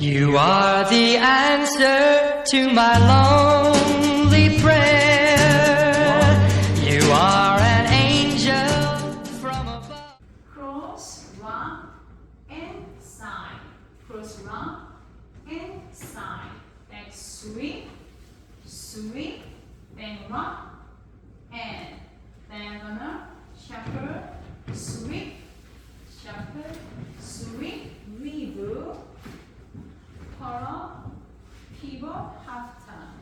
You are the answer to my lonely prayer. You are an angel from above. Cross, run, and side. Cross, run, and side. Back sweep, sweep, then run, and diagonal, shuffle, sweep, shuffle, sweep, weave, curl, pivot, half turn.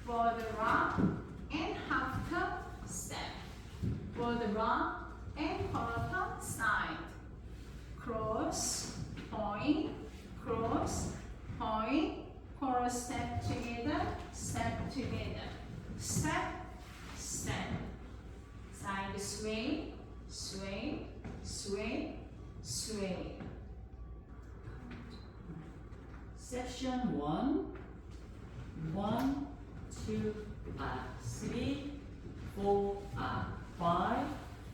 Forward run and half turn, step. Forward run and quarter turn, side. Cross, point, cross, point, quarter step together, step together. Step, step. Side sway, sway, sway, sway. Section 1, 1, 2, 3, 4, 5,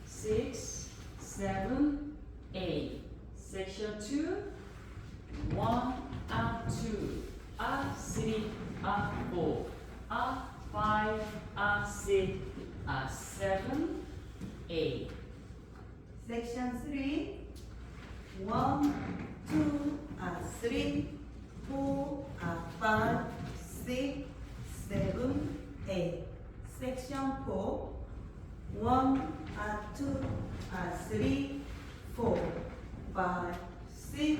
6, 7, 8. Section 2, 1, 2, 3, 4, 5, 6, 7, 8. Section 3, 1, 2, 3, 4, 5, 6, 7, 8. Section 4, 1, 2, 3, 4, 5, 6,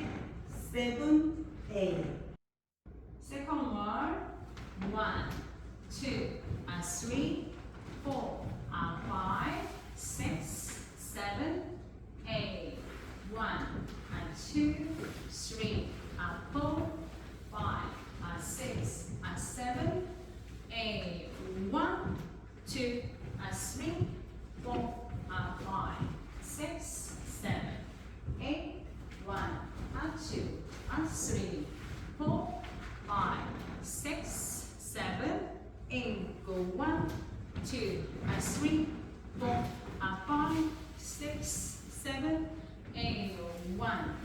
7, 8. Second word, 1, 2, 3, 4, 5, 6, 7, 8. 1, 2, 3, 4, 5, 6, 7, 8. 1, 2, 3, 4, 5, 6, 7, 8. 1, 2, 3, 4, 5, 6, 7, 8. Go 1, 2, 3, 4, 5, 6, 7, 8. 1,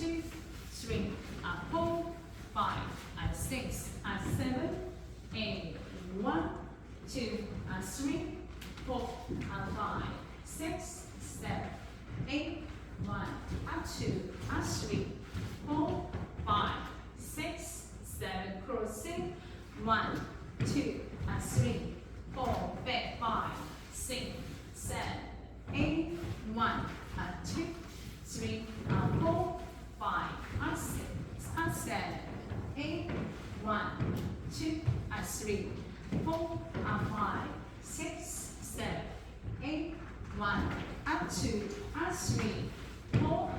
2, 3, 4, 5, 6, 7, 8. 1, 2, 3, 4, 5, 6, 7, 8. 1, 2, 3, 4, 5, 6, 7. Crossing. 1, 2, 3, 4, 5, 6, 7, 8. 1, 2, 3, 4, 5, 6, 7, 8. 1, 2, 3, 4, 5, 6, 7, 8. 1, 2, 3, 4,